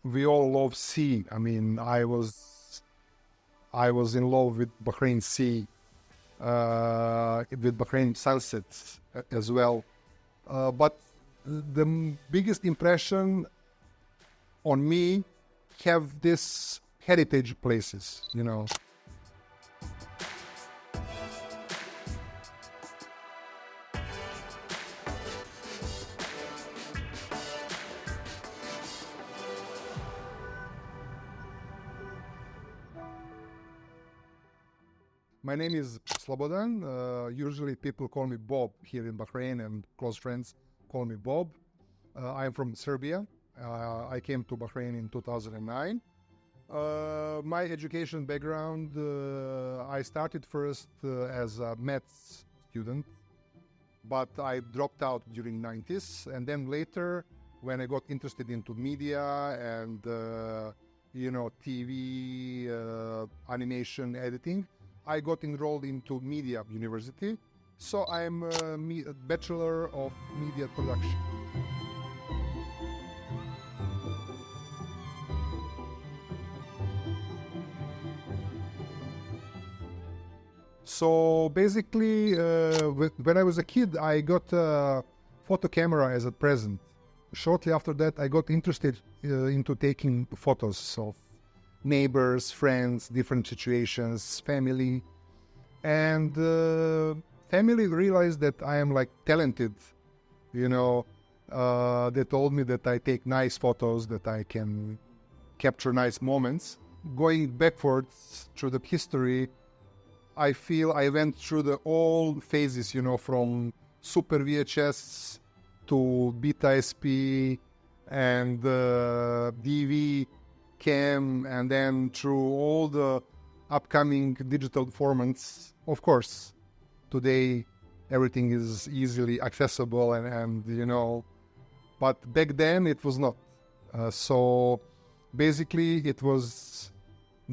we all love sea. I mean, I was in love with Bahrain sea, with Bahrain sunsets as well. But the biggest impression on me have this heritage places, you know. My name is Slobodan. Usually people call me Bob here in Bahrain, and close friends call me Bob. I'm from Serbia. I came to Bahrain in 2009. My education background, I started first as a maths student, but I dropped out during 90s. And then later, when I got interested into media and, TV, animation, editing, I got enrolled into Media University. So I'm a Bachelor of Media Production. So basically, when I was a kid, I got a photo camera as a present. Shortly after that, I got interested into taking photos of neighbors, friends, different situations, family. And family realized that I am like talented, they told me that I take nice photos, that I can capture nice moments. Going backwards through the history, I feel I went through the all phases, from Super VHS to Beta SP and DV Cam, and then through all the upcoming digital formats. Of course, today everything is easily accessible and but back then it was not. So basically it was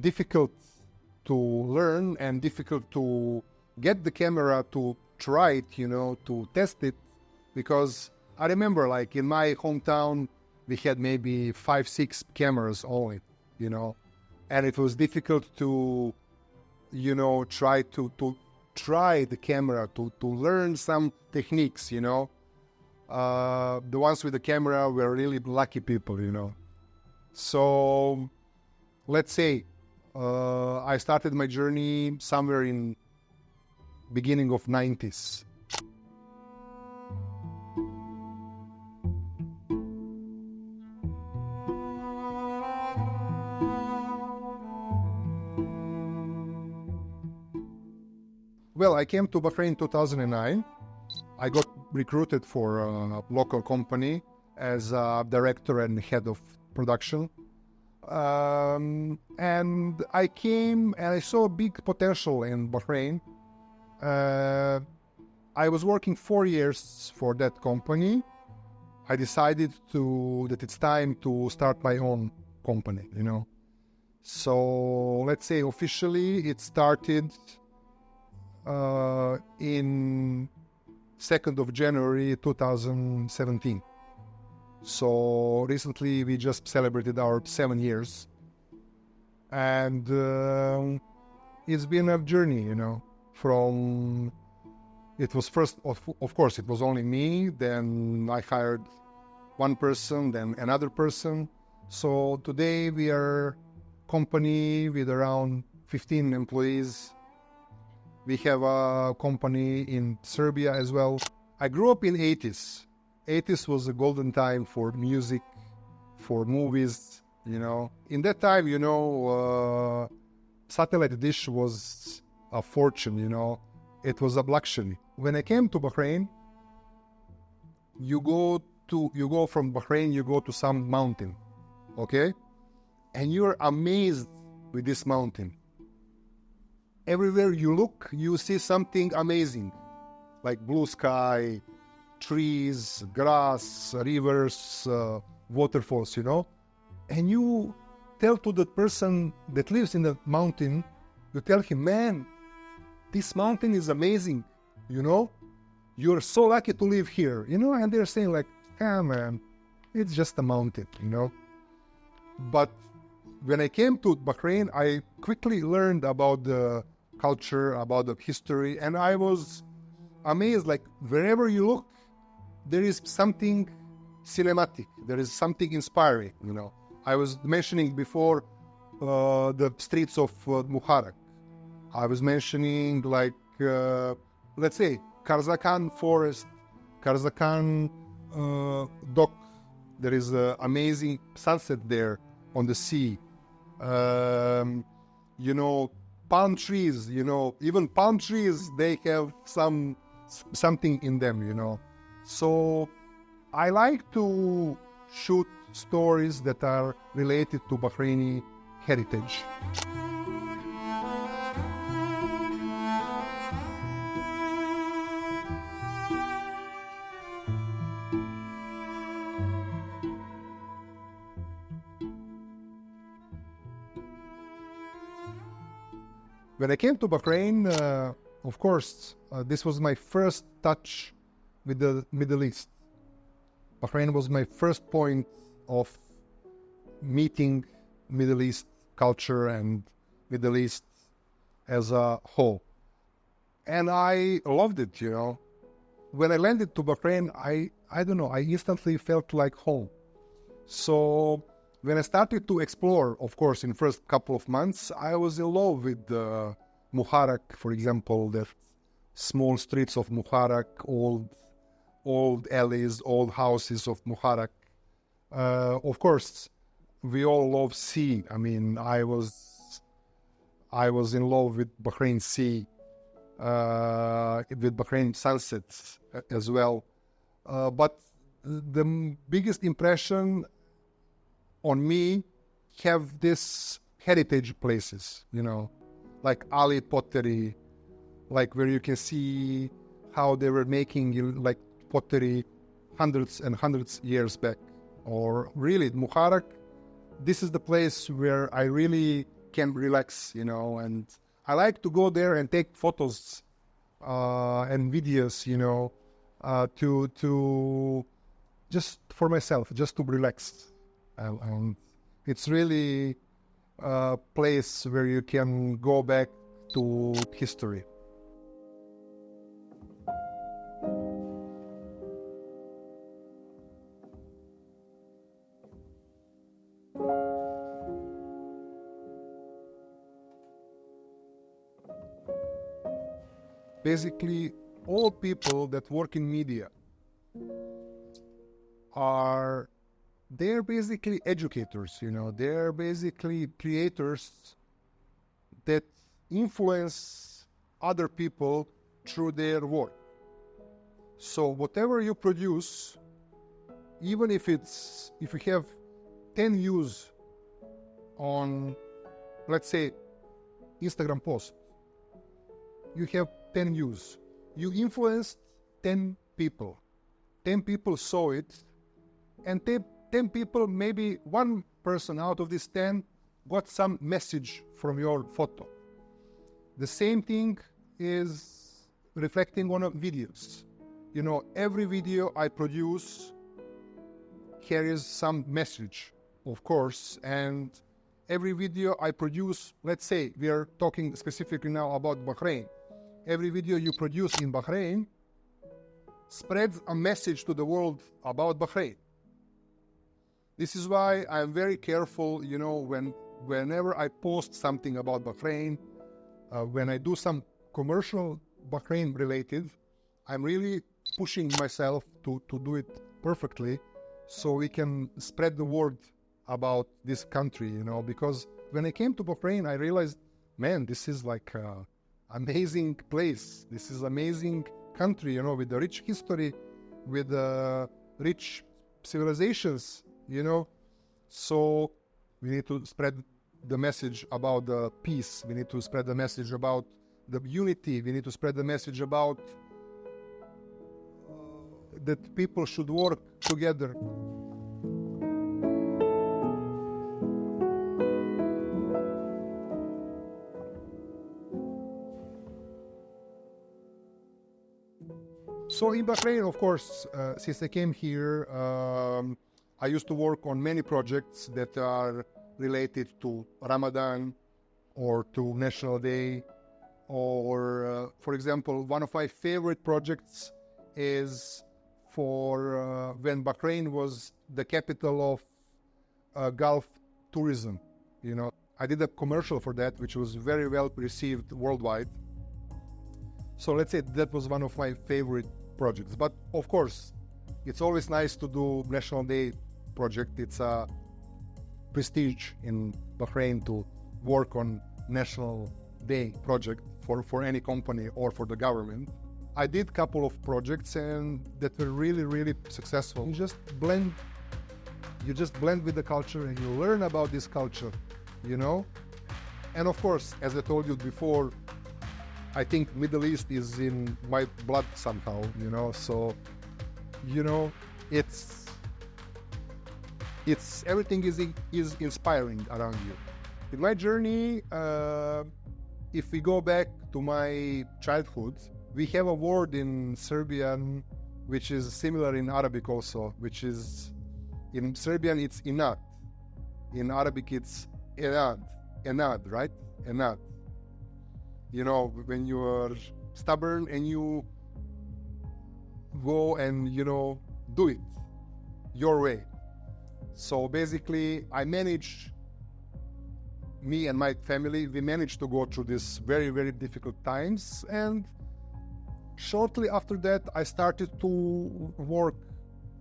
difficult to learn and difficult to get the camera to try it, to test it, because I remember like in my hometown we had maybe 5-6 cameras only, and it was difficult to try to try the camera to learn some techniques. The ones with the camera were really lucky people. So let's say I started my journey somewhere in beginning of 90s. Well, I came to Bahrain in 2009. I got recruited for a local company as a director and head of production. And I came and I saw a big potential in Bahrain. I was working 4 years for that company. I decided that it's time to start my own company, So let's say officially it started in 2nd of January 2017. So recently we just celebrated our 7 years, and it's been a journey, from it was first, of course, it was only me, then I hired one person, then another person. So today we are a company with around 15 employees. We have a company in Serbia as well. I grew up in 80s. 80s was a golden time for music, for movies, In that time, satellite dish was a fortune, It was a luxury. When I came to Bahrain, you go from Bahrain, you go to some mountain, okay? And you're amazed with this mountain. Everywhere you look, you see something amazing, like blue sky, trees, grass, rivers, waterfalls, And you tell to the person that lives in the mountain, you tell him, man, this mountain is amazing, You're so lucky to live here, And they're saying like, man, it's just a mountain, But when I came to Bahrain, I quickly learned about the culture, about the history, and I was amazed. Like wherever you look, there is something cinematic. There is something inspiring. I was mentioning before the streets of Muharraq. I was mentioning let's say Karzakan Forest, Karzakan Dock. There is an amazing sunset there on the sea. Palm trees, even palm trees, they have something in them, So I like to shoot stories that are related to Bahraini heritage. When I came to Bahrain, of course, this was my first touch with the Middle East. Bahrain was my first point of meeting Middle East culture and Middle East as a whole. And I loved it, When I landed to Bahrain, I don't know, I instantly felt like home. So when I started to explore, of course, in first couple of months, I was in love with Muharraq, for example, the small streets of Muharraq, old alleys, old houses of Muharraq. Of course, we all love sea. I mean, I was in love with Bahrain Sea, with Bahrain sunsets as well. But the biggest impression on me have this heritage places, like Ali pottery, like where you can see how they were making like pottery hundreds and hundreds years back. Or really, Muharraq, this is the place where I really can relax, and I like to go there and take photos and videos, to just for myself, just to relax. And it's really a place where you can go back to history. Basically, all people that work in media they're basically educators, they're basically creators that influence other people through their work. So whatever you produce, even if you have 10 views on, let's say, Instagram post, you have 10 views. You influenced 10 people. 10 people saw it, and 10 people, maybe one person out of these 10 got some message from your photo. The same thing is reflecting on videos. Every video I produce carries some message, of course, and every video I produce, let's say we are talking specifically now about Bahrain. Every video you produce in Bahrain spreads a message to the world about Bahrain. This is why I'm very careful, whenever I post something about Bahrain, when I do some commercial Bahrain related, I'm really pushing myself to do it perfectly so we can spread the word about this country, because when I came to Bahrain, I realized, man, this is like an amazing place. This is amazing country, with the rich history, with the rich civilizations, So we need to spread the message about the peace. We need to spread the message about the unity. We need to spread the message about that people should work together. So in Bahrain, of course, since I came here, I used to work on many projects that are related to Ramadan or to National Day. Or, for example, one of my favorite projects is for when Bahrain was the capital of Gulf tourism. You know, I did a commercial for that, which was very well received worldwide. So let's say that was one of my favorite projects. But of course, it's always nice to do National Day project. It's a prestige in Bahrain to work on National Day project for any company or for the government. I did a couple of projects and that were really, really successful. You just blend with the culture and you learn about this culture, you know? And of course, as I told you before, I think Middle East is in my blood somehow, you know? So, you know, it's everything is inspiring around you. In my journey, if we go back to my childhood, we have a word in Serbian which is similar in Arabic also, which is, in Serbian it's inat. In Arabic it's enad, right? Enad. You know, when you are stubborn and you go and, you know, do it your way. So basically, me and my family, we managed to go through these very, very difficult times. And shortly after that, I started to work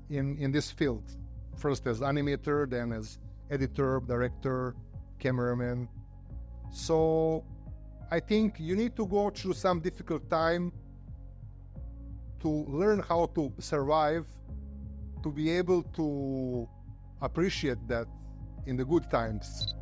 in this field. First as animator, then as editor, director, cameraman. So I think you need to go through some difficult time to learn how to survive, to be able to appreciate that in the good times.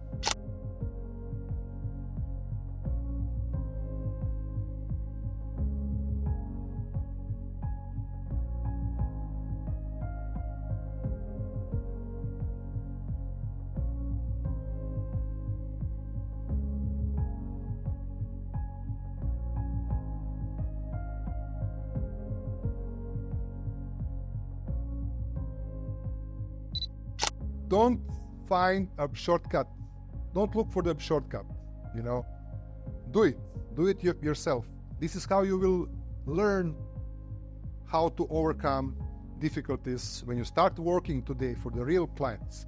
Don't find a shortcut. Don't look for the shortcut, you know. Do it yourself. This is how you will learn how to overcome difficulties when you start working today for the real clients.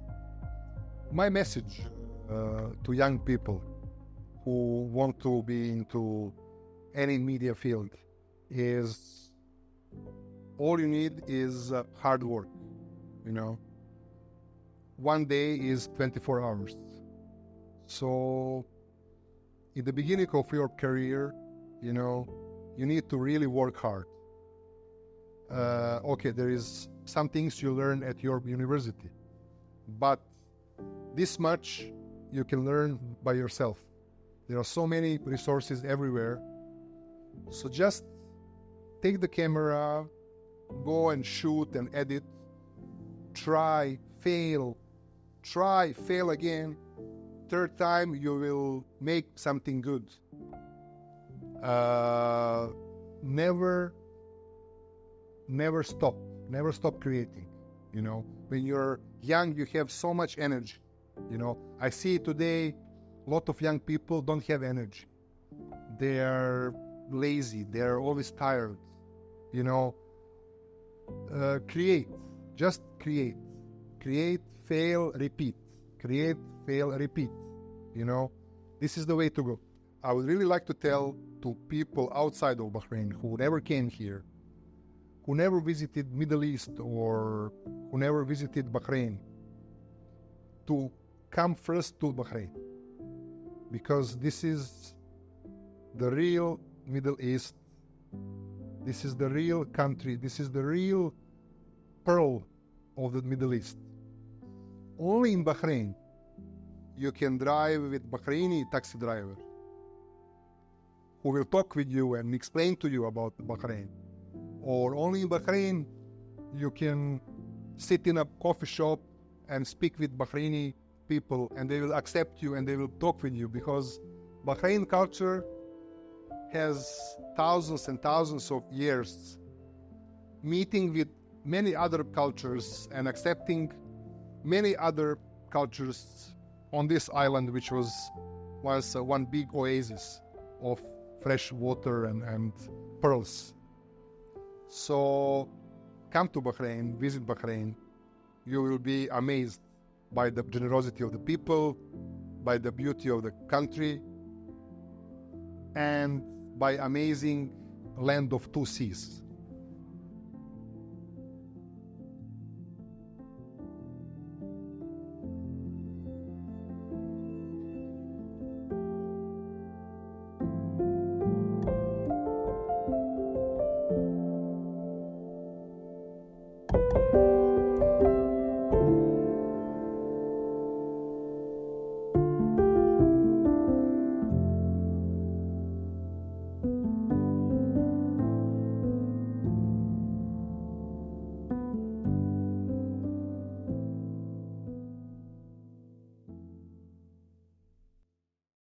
My message to young people who want to be into any media field is all you need is hard work, you know. One day is 24 hours. So in the beginning of your career, you know, you need to really work hard. Okay, there is some things you learn at your university, but this much you can learn by yourself. There are so many resources everywhere. So just take the camera, go and shoot and edit, try, fail again. Third time you will make something good. Never stop creating. You know, when you're young, you have so much energy. You know, I see today a lot of young people don't have energy. They are lazy. They are always tired. You know, just create, fail, repeat, create, fail, repeat. You know, this is the way to go. I would really like to tell to people outside of Bahrain who never came here, who never visited Middle East or who never visited Bahrain, to come first to Bahrain, because this is the real Middle East. This is the real country. This is the real pearl of the Middle East. Only in Bahrain you can drive with Bahraini taxi driver who will talk with you and explain to you about Bahrain. Or only in Bahrain you can sit in a coffee shop and speak with Bahraini people and they will accept you and they will talk with you, because Bahrain culture has thousands and thousands of years meeting with many other cultures and accepting many other cultures on this island, which was once one big oasis of fresh water and pearls. So come to Bahrain, visit Bahrain. You will be amazed by the generosity of the people, by the beauty of the country, and by amazing land of two seas.